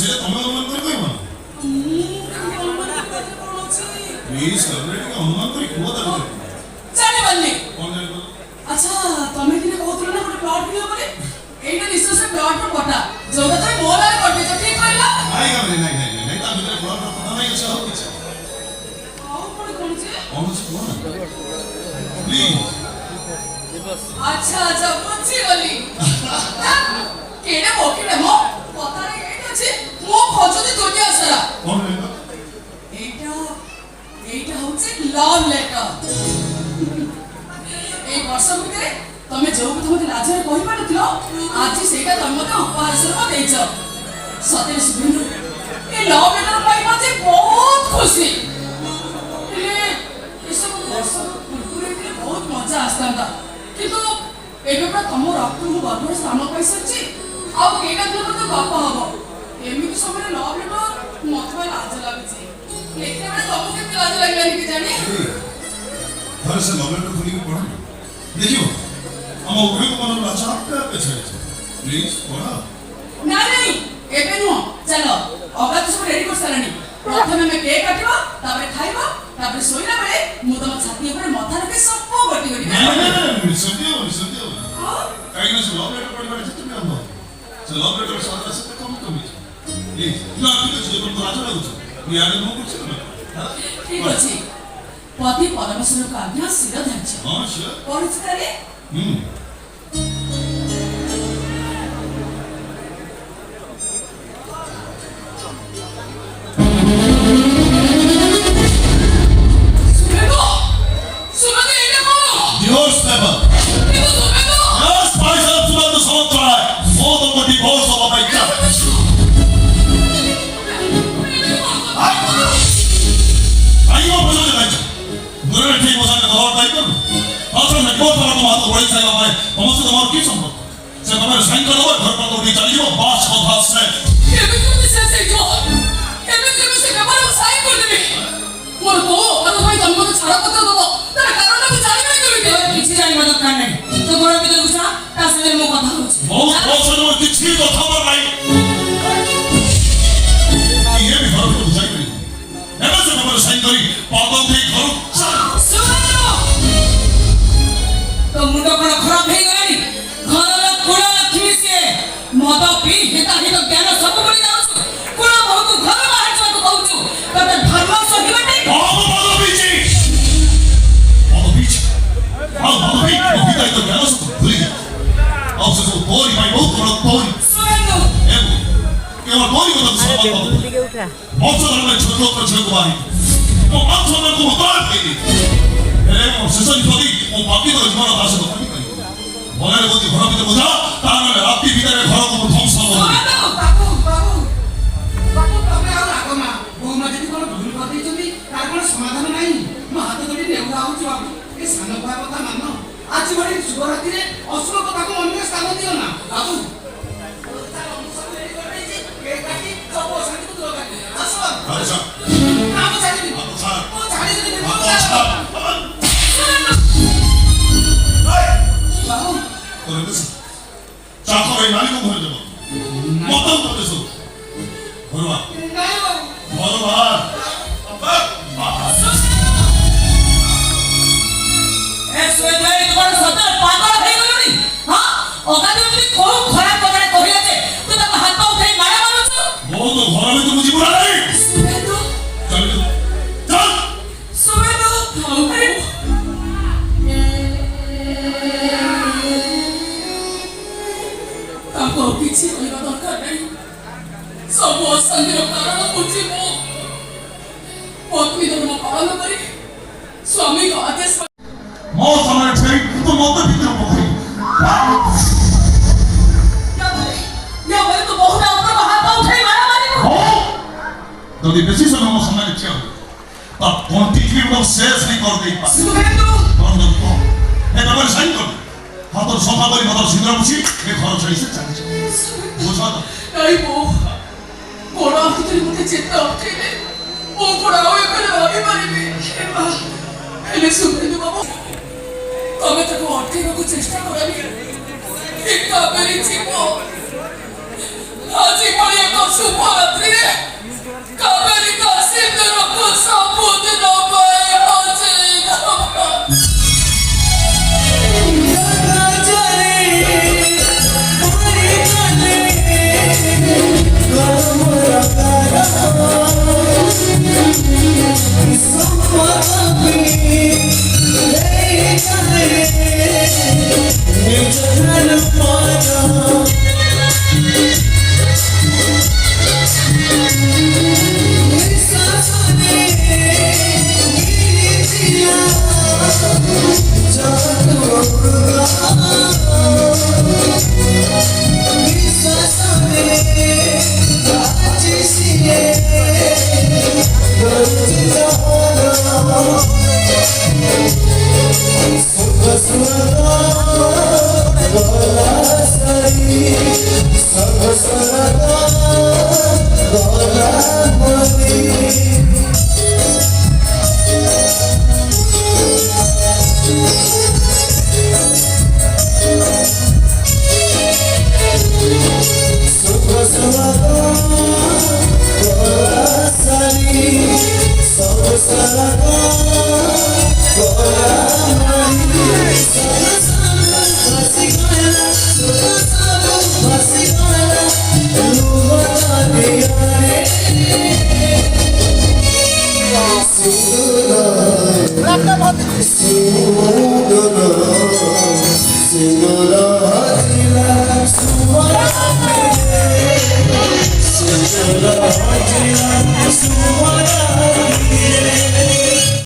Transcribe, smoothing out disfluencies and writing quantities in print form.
সেটা তুমি অনুমান করে কইব না প্লিজ অলরেডি অনুমান করে কুয়া দাও জানি বললি কোন জানি বল আচ্ছা তুমি কিনে কହୁଥିଲ না ଗୋଟେ প্লট ভিডিও করে এইটা নিশ্চয় সে প্লট ର পটা যোটা তুমি মোর আগে করতেছ ঠিক কইলা নাই গাবে নাই নাই নাই তা ভিতরে প্লট র কথা নাই আছে হচ্ছে আও কোন কোনছে অনুজ কোন প্লিজ আচ্ছা আচ্ছা বুঝছি গলি কেডে বকিলে মো কথা এইটা আছে মো খোঁজতে দুনিয়া সারা কোন লেখা এইটা এইটা হচ্ছে লাভ লেটার এই বর্ষ ভিতরে তুমি যে কথা মতে লাজরে কই পারছিল আজ সেটা তুমি মতে উপহার স্বরূপ দেইছ সতেজ শুভেন্দু এই লাভ লেটার পাই মতে বহুত খুশি হেলে এসব বর্ষ পুরো বহুত মজা আসতান্তা কিন্তু ଏବେ ପୁରା ତମ ରକ୍ତକୁ ଗର୍ଭରେ ସ୍ଥାନ ପାଇସାରିଛି ଆଉ କେଇଟା ଦିନ ତ ବାପ ହବ ଏମିତି ସମୟରେ ଲଭ ଲେଟର ମତେ ଭାଇ ଲାଜ ଲାଗୁଛି ଲେଖିବା ବେଳେ ତମକୁ କେତେ ଲାଜ ଲାଗିଲାନି କି ଜାଣି ଘରେ ସେ ଲଭ ଲେଟର ଖୋଲିକି ପଢ ଦେଖିବ ଆମ ଉଭୟଙ୍କ ମନର ଲାଜ ଆପେ ଆପେ ଛାଡ଼ିଯିବ ପ୍ଲିଜ ପଢ ନାଇଁ ଏବେ ନୁହଁ ଚାଲ ଅଗାଧି ସବୁ ରେଡି କରିସାରିଲାଣି ପ୍ରଥମେ ଆମେ କେକ୍ କାଟିବା ତାପରେ ଖାଇବା ତାପରେ ଶୋଇଲା ବେଳେ ମୁଁ ତମ ଛାତି ଉପରେ ମଥା ରଖି ସବୁ ଗୋଟି ଗୋଟି ନିଶ୍ଚୟ କାହିଁକିନା ସେ ଲଭ ଲେଟର ପଢିବାରେ ଯେତେ ବି ଆରମ୍ଭ ସେ ଲଭ ଲେଟର ସାରା ସେତେ କମ୍ କମିଛି ପ୍ଲିଜ ନା ଠିକ ଅଛି ଯେତେବେଳେ ଲାଜ ଲାଗୁଛି ମୁଁ ୟାଡେ ମୁଁ କରୁଛି ନା ଠିକ ଅଛି ପତି ପରମେଶ୍ୱରଙ୍କ ଆଜ୍ଞା ଶିର ଧାର୍ଯ୍ୟ ହଁ ଶିର ପଢୁଛି ତାହେଲେ Divorce paper. Yes, myself to the soundtrack. More than the divorce of my God. Ayo bozor edeceğim. Böyle şey bozan da var değil mi? Aslında ne kadar var mı? Orayı sayma var. Ama siz de var ki sanma. Sen bana sen kadar var. Kırpma doğru çalışıyor. Baş kotası. Yemin ederim sen seviyorsun. Yemin ederim sen kafanı sahip gördün mü? Moru ko, ano bhai tamko to chhara patra dobo. Tar karon আমি জানি না কেমিতে কিছু জানিবা দরকার নাই তো ঘর ভিতরে বসা তার সাথে মো কথা হচ্ছে বহুত বছর ধরে কিছু কথা বল নাই ये भी घर को बुझाई करी एबे से हमर साइन करी पागल થઈ ঘর सुनो तो मुंडा कोन खराब हे गई घर ला कोड़ा लक्ष्मी से मद पी हेता हित ज्ञान सब बड़ी जाऊ कोड़ा बहुत घर बाहर जा को कहू तब धर्म सही बटे बाबू बाबू बीची बाबू बीच हिताई तो ज्ञान सब भूली अब से तो बोरी भाई बहुत बड़ा बोरी सुनो एबो केवल बोरी को तो सब बात बहुत सारा मैं छोटे लोग पर छोटे बारी वो बात सुनने को उतार के ए वो सेशन खोदी वो बाकी तो जमाना दास तो नहीं करी बोले रे बोती घर भीतर बुझा तार में रात्रि भीतर घर को ध्वंस हो बाबू तमे आ लागो ना बोमा जदी कोन भूल कर देछी तार कोन समाधान नाही म हाथ धरि नेउरा आउछु बाबू ए सानो भाई কথা मान आज बड़ी शुभरात्रि रे अशुभ কথা को अन्य स्थान दियो ना बाबू अच्छा नाम छाड़ी दी अच्छा ओ छाड़ी दी अच्छा बाबू করে দিস চাকর এই মালিক ঘরে যাব মতন করে দিস ঘরবা নাই বাবু ঘরবা এ সুয়েদাই তোমার সত পাগল হয়ে গলনি হ্যাঁ ওখানে তুমি খুব খারাপ কথা কই আছে তুই তো হাত উঠাই মারা মারছ वो तो घर में तो मुझे बुला नहीं সুবেদু चल चल সুবেদু থামে তাকো কিছু কইবা দরকার নাই সব অশান্তির কারণ হচ্ছে পত্নী ধর্ম পালন করে স্বামীর আদেশ मौत हमारे ठेक तो मौत भीतर मुखी या बोले तो बहुत अपना हाथ उठाई मारा मारी हो तो ये बेसी समय मो समय क्या हो तब कंटिन्यू को शेष नहीं कर दे पा सुबेदु कौन दो को ए बाबा साइन कर हाथ और सोफा पर मतलब सिंदूर मुछी ए घर छड़ी से चल बुझा तो नहीं वो कोड़ा तुझे मुझे चित्ता उठे वो कोड़ा हुए करे आगे मारी भी एले सुबेदु बाबू तमे ताको अटकेबाकू चेष्टा कराबी एक काबेरी जीव ଆଜି ଭଳି ଏକ ଶୁଭ ରାତ୍ରିରେ କାବେରିକା ସିନ୍ଦୁରକୁ ସବୁଦିନ ପାଇଁ ହଜେଇ Sumara